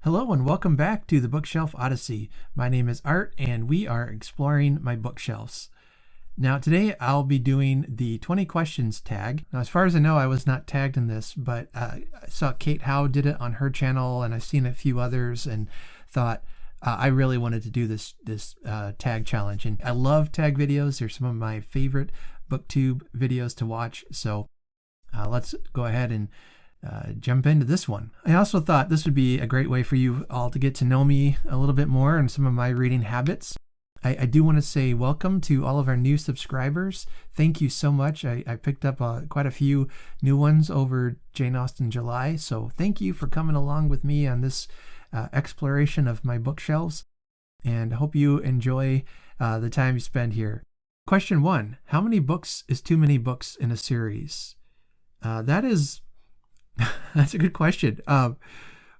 Hello and welcome back to the Bookshelf Odyssey. My name is Art and we are exploring my bookshelves. Now today I'll be doing the 20 questions tag. Now as far as I know I was not tagged in this, but I saw Kate Howe did it on her channel and I've seen a few others and thought I really wanted to do this tag challenge. And I love tag videos. They're some of my favorite booktube videos to watch. So let's go ahead and jump into this one. I also thought this would be a great way for you all to get to know me a little bit more and some of my reading habits. I do want to say welcome to all of our new subscribers. Thank you so much. I picked up quite a few new ones over Jane Austen July, so thank you for coming along with me on this exploration of my bookshelves, and I hope you enjoy the time you spend here. Question 1. How many books is too many books in a series? That's a good question.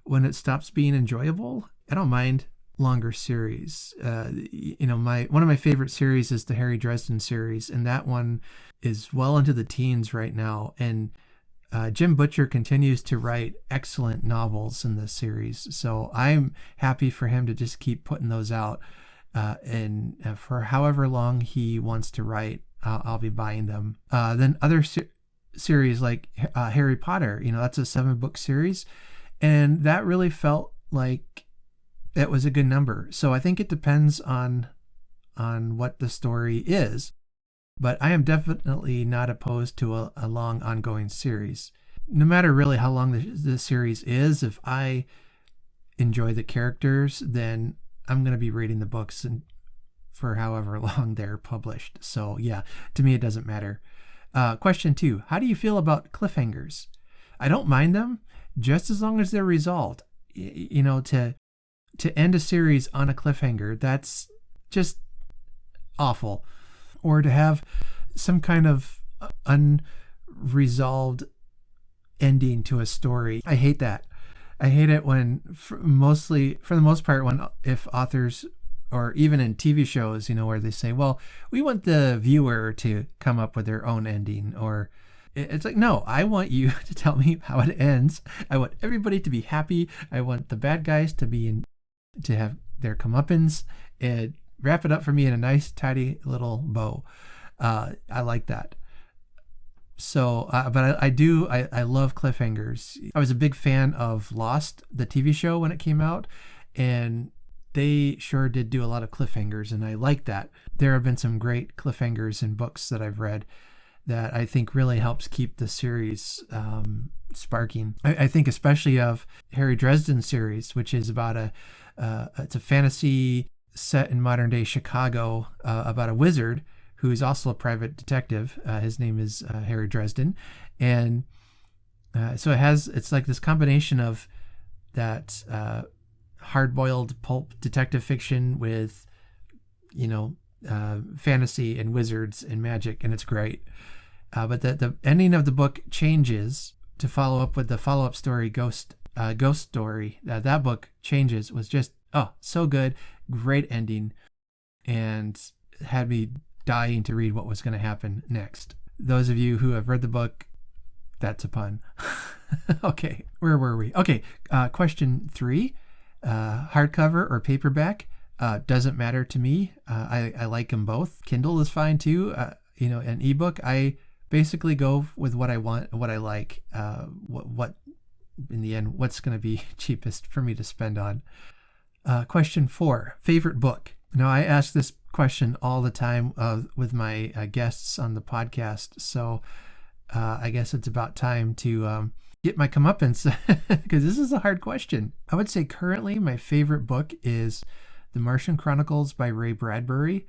When it stops being enjoyable, I don't mind longer series. One of my favorite series is the Harry Dresden series, and that one is well into the teens right now. And Jim Butcher continues to write excellent novels in this series, so I'm happy for him to just keep putting those out. And for however long he wants to write, I'll be buying them. Then other series like Harry Potter, that's a 7-book series, and that really felt like it was a good number. So I think it depends on what the story is, but I am definitely not opposed to a long ongoing series. No matter really how long the series is, if I enjoy the characters, then I'm going to be reading the books and for however long they're published. So yeah, to me it doesn't matter. Question 2. How do you feel about cliffhangers? I don't mind them, just as long as they're resolved. To end a series on a cliffhanger, that's just awful. Or to have some kind of unresolved ending to a story. I hate that. I hate it when, for the most part, if authors, or even in TV shows, where they say, well, we want the viewer to come up with their own ending. Or it's like, no, I want you to tell me how it ends. I want everybody to be happy. I want the bad guys to have their comeuppance and wrap it up for me in a nice, tidy little bow. I like that. So, but I love cliffhangers. I was a big fan of Lost, the TV show, when it came out, and they sure did do a lot of cliffhangers, and I like that. There have been some great cliffhangers in books that I've read that I think really helps keep the series sparking. I think especially of Harry Dresden series, which is about it's a fantasy set in modern day Chicago about a wizard who is also a private detective. His name is Harry Dresden, and so it's like this combination of that hard-boiled pulp detective fiction with fantasy and wizards and magic, and it's great. But the ending of the book changes to follow up with the follow-up story, Ghost Story. That book changes, was just so good, great ending, and had me dying to read what was going to happen next. Those of you who have read the book, that's a pun. Okay, where were we? Okay, question 3. Hardcover or paperback, doesn't matter to me. I like them both. Kindle is fine too. An ebook, I basically go with what I want, what I like, what in the end, what's going to be cheapest for me to spend on. Question 4, favorite book. Now, I ask this question all the time with my guests on the podcast, so I guess it's about time to get my comeuppance, because this is a hard question. I would say currently my favorite book is The Martian Chronicles by Ray Bradbury,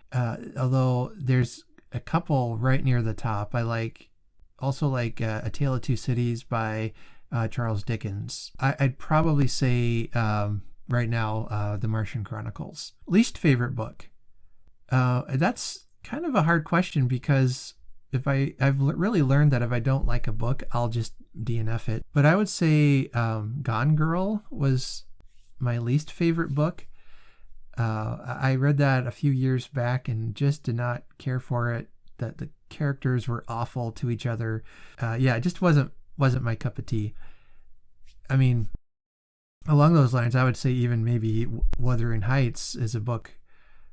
although there's a couple right near the top. I also like A Tale of Two Cities by Charles Dickens. I'd probably say right now The Martian Chronicles. Least favorite book. That's kind of a hard question, because I've really learned that if I don't like a book, I'll just DNF it. But I would say Gone Girl was my least favorite book. I read that a few years back and just did not care for it. That the characters were awful to each other. It just wasn't my cup of tea. I mean, along those lines, I would say even maybe Wuthering Heights is a book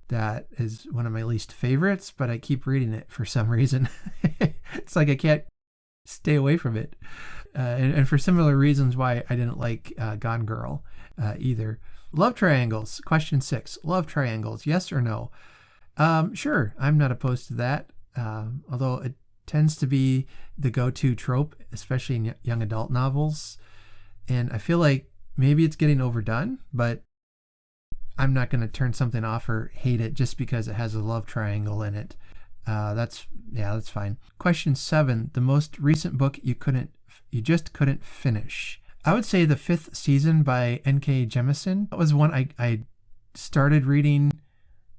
that is one of my least favorites, but I keep reading it for some reason. It's like I can't stay away from it. And for similar reasons why I didn't like Gone Girl either. Love triangles. Question 6. Love triangles. Yes or no? Sure. I'm not opposed to that. Although it tends to be the go-to trope, especially in young adult novels. And I feel like maybe it's getting overdone, but I'm not going to turn something off or hate it just because it has a love triangle in it. That's fine. Question 7. The most recent book you just couldn't finish. I would say The Fifth Season by N.K. Jemisin. That was one I started reading.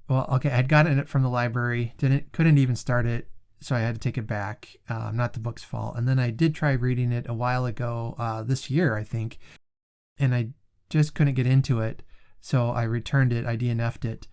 Well, okay, I'd gotten it from the library, couldn't even start it, so I had to take it back. Not the book's fault. And then I did try reading it a while ago, this year, I think, and I just couldn't get into it, so I returned it. I DNF'd it,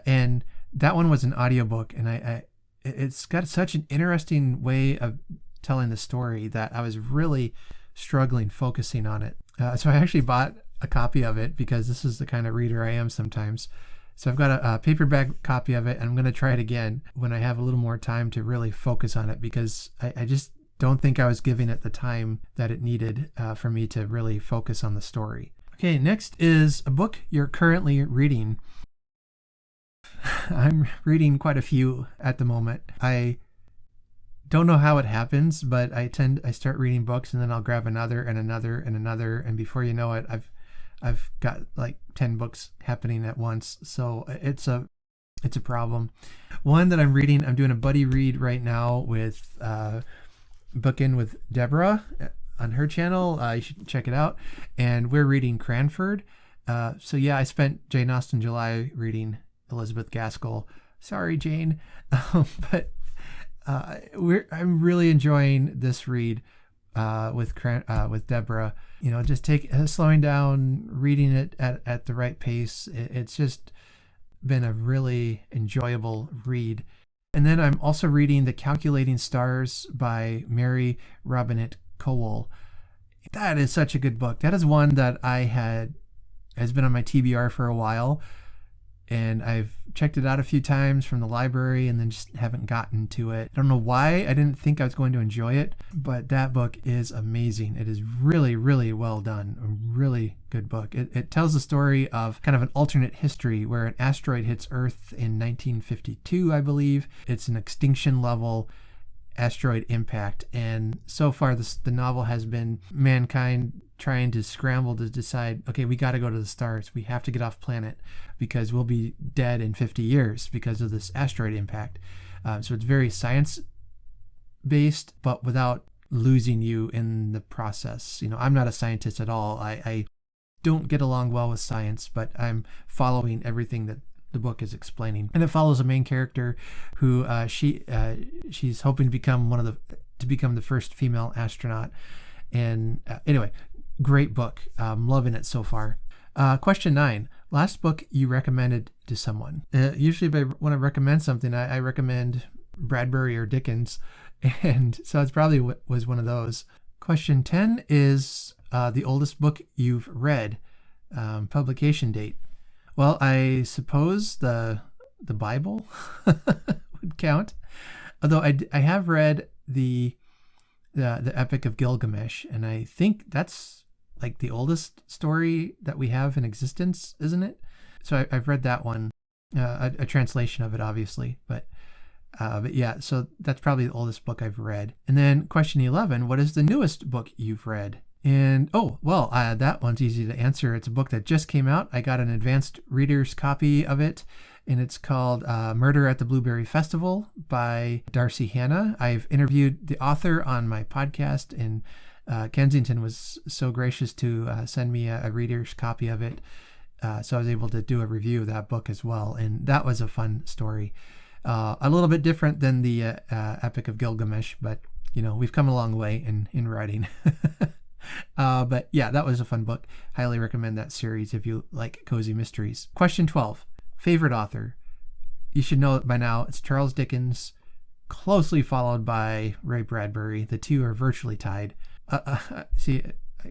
and that one was an audiobook, and it's got such an interesting way of telling the story that I was really struggling focusing on it. So I actually bought a copy of it because this is the kind of reader I am sometimes. So I've got a paperback copy of it, and I'm going to try it again when I have a little more time to really focus on it, because I just don't think I was giving it the time that it needed for me to really focus on the story. Okay, next is a book you're currently reading. I'm reading quite a few at the moment. I don't know how it happens, but I start reading books and then I'll grab another and another and another, and before you know it, I've got like 10 books happening at once. So it's a problem. One that I'm reading, I'm doing a buddy read right now with Bookin' with Deborah on her channel. You should check it out. And we're reading Cranford. So yeah, I spent Jane Austen July reading Elizabeth Gaskell. Sorry, Jane. But I'm really enjoying this read with Deborah. You know, just slowing down, reading it at the right pace. It's just been a really enjoyable read. And then I'm also reading The Calculating Stars by Mary Robinette Kowal. That is such a good book. That is one that has been on my TBR for a while, and I've checked it out a few times from the library and then just haven't gotten to it. I don't know why I didn't think I was going to enjoy it, but that book is amazing. It is really, really well done. A really good book. It tells the story of kind of an alternate history where an asteroid hits Earth in 1952, I believe. It's an extinction level asteroid impact, and so far the novel has been mankind trying to scramble to decide, okay, we got to go to the stars. We have to get off planet because we'll be dead in 50 years because of this asteroid impact. So it's very science-based, but without losing you in the process. You know, I'm not a scientist at all. I don't get along well with science, but I'm following everything that the book is explaining. And it follows a main character who she's hoping to become the first female astronaut. And anyway, great book. I'm loving it so far. Question 9. Last book you recommended to someone. Usually if I want to recommend something, I recommend Bradbury or Dickens. And so it's probably was one of those. Question 10 is the oldest book you've read. Publication date. Well, I suppose the Bible would count. Although I have read the Epic of Gilgamesh, and I think that's like the oldest story that we have in existence, isn't it? So I've read that one, a translation of it, obviously, but yeah, so that's probably the oldest book I've read. And then question 11, what is the newest book you've read? And that one's easy to answer. It's a book that just came out. I got an advanced reader's copy of it, and it's called Murder at the Blueberry Festival by Darcy Hannah. I've interviewed the author on my podcast, and Kensington was so gracious to send me a reader's copy of it. So I was able to do a review of that book as well, and that was a fun story. A little bit different than the Epic of Gilgamesh, but you know, we've come a long way in writing. But yeah, that was a fun book. Highly recommend that series if you like cozy mysteries. Question 12. Favorite author? You should know it by now. It's Charles Dickens, closely followed by Ray Bradbury. The two are virtually tied. See,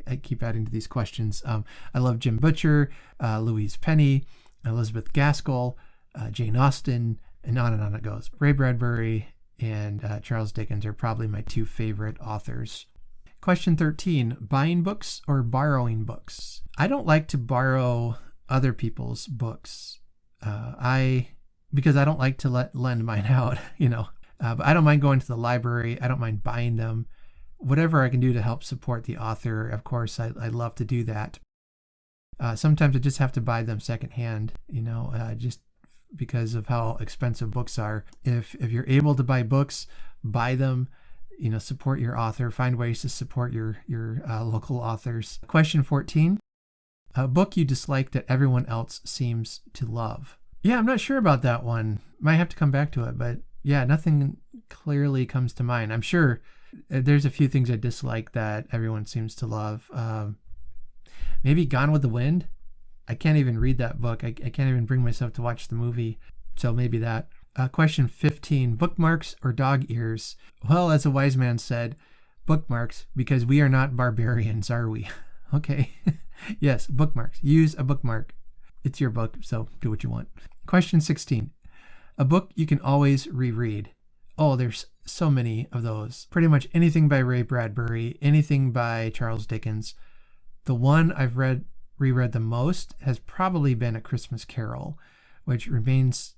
I keep adding to these questions. I love Jim Butcher, Louise Penny, Elizabeth Gaskell, Jane Austen, and on it goes. Ray Bradbury and Charles Dickens are probably my two favorite authors. Question 13, buying books or borrowing books? I don't like to borrow other people's books. Because I don't like to lend mine out, but I don't mind going to the library. I don't mind buying them. Whatever I can do to help support the author, of course, I love to do that. Sometimes I just have to buy them secondhand, just because of how expensive books are. If you're able to buy books, buy them, support your author, find ways to support your local authors. Question 14, a book you dislike that everyone else seems to love. Yeah, I'm not sure about that one. Might have to come back to it, but yeah, nothing clearly comes to mind. I'm sure there's a few things I dislike that everyone seems to love. Maybe Gone with the Wind. I can't even read that book. I can't even bring myself to watch the movie. So maybe that. Question 15, bookmarks or dog ears? Well, as a wise man said, bookmarks, because we are not barbarians, are we? Okay. Yes, bookmarks. Use a bookmark. It's your book, so do what you want. Question 16, a book you can always reread. Oh, there's so many of those. Pretty much anything by Ray Bradbury, anything by Charles Dickens. The one I've reread the most has probably been A Christmas Carol, which remains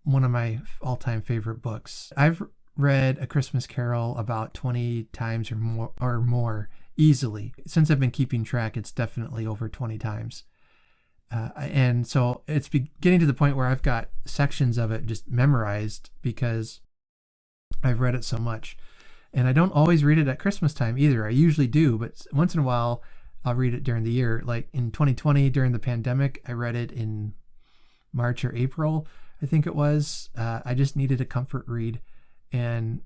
one of my all-time favorite books. I've read A Christmas Carol about 20 times or more easily. Since I've been keeping track, it's definitely over 20 times. And so it's getting to the point where I've got sections of it just memorized because I've read it so much. And I don't always read it at Christmas time either. I usually do, but once in a while I'll read it during the year. Like in 2020 during the pandemic, I read it in March or April, I think it was. I just needed a comfort read, and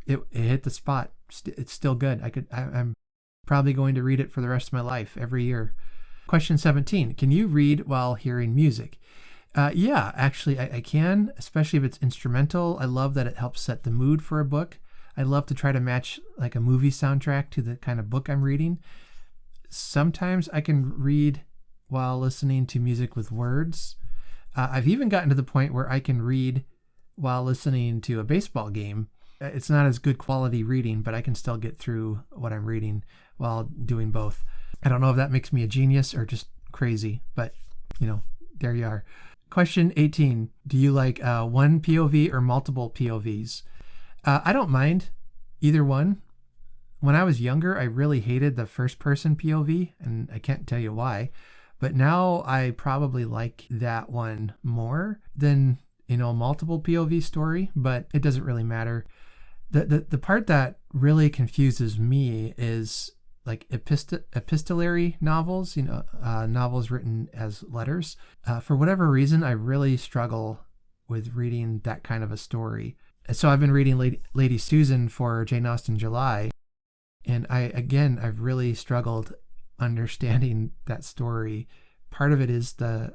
it hit the spot. It's still good. I'm probably going to read it for the rest of my life every year. Question 17, can you read while hearing music? Yeah, actually I can, especially if it's instrumental. I love that it helps set the mood for a book. I love to try to match like a movie soundtrack to the kind of book I'm reading. Sometimes I can read while listening to music with words. I've even gotten to the point where I can read while listening to a baseball game. It's not as good quality reading, but I can still get through what I'm reading while doing both. I don't know if that makes me a genius or just crazy, but there you are. Question 18, do you like one POV or multiple POVs? I don't mind either one. When I was younger, I really hated the first person POV, and I can't tell you why, but now I probably like that one more than, multiple POV story, but it doesn't really matter. The part that really confuses me is like epistolary novels, novels written as letters. For whatever reason, I really struggle with reading that kind of a story. So I've been reading Lady Susan for Jane Austen July, and I've really struggled understanding that story. Part of it is the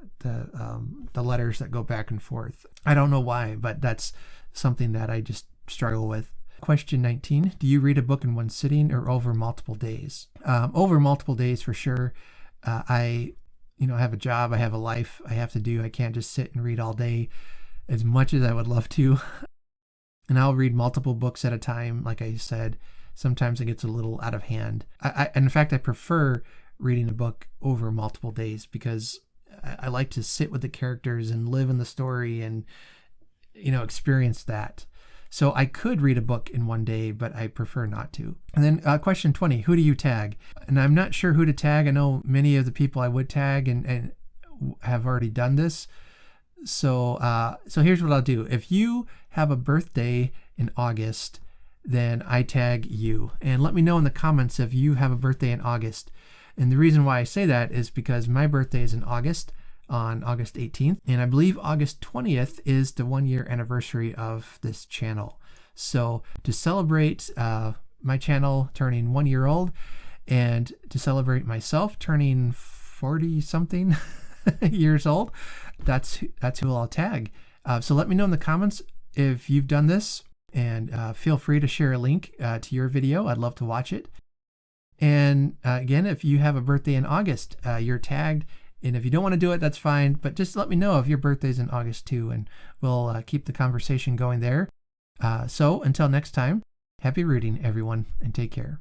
letters that go back and forth. I don't know why, but that's something that I just struggle with. Question 19, do you read a book in one sitting or over multiple days? Over multiple days for sure. I have a job, I have a life I have to do. I can't just sit and read all day as much as I would love to. And I'll read multiple books at a time. Like I said, sometimes it gets a little out of hand. In fact, I prefer reading a book over multiple days because I like to sit with the characters and live in the story and, experience that. So I could read a book in one day, but I prefer not to. And then question 20, who do you tag? And I'm not sure who to tag. I know many of the people I would tag and have already done this. So here's what I'll do. If you have a birthday in August, then I tag you. And let me know in the comments if you have a birthday in August. And the reason why I say that is because my birthday is in August, on August 18th. And I believe August 20th is the 1-year anniversary of this channel. So to celebrate my channel turning 1 year old and to celebrate myself turning 40 something years old, that's who I'll tag. So let me know in the comments if you've done this, and feel free to share a link to your video. I'd love to watch it. And again, if you have a birthday in August, you're tagged. And if you don't want to do it, that's fine. But just let me know if your birthday's in August too, and we'll keep the conversation going there. So until next time, happy reading, everyone, and take care.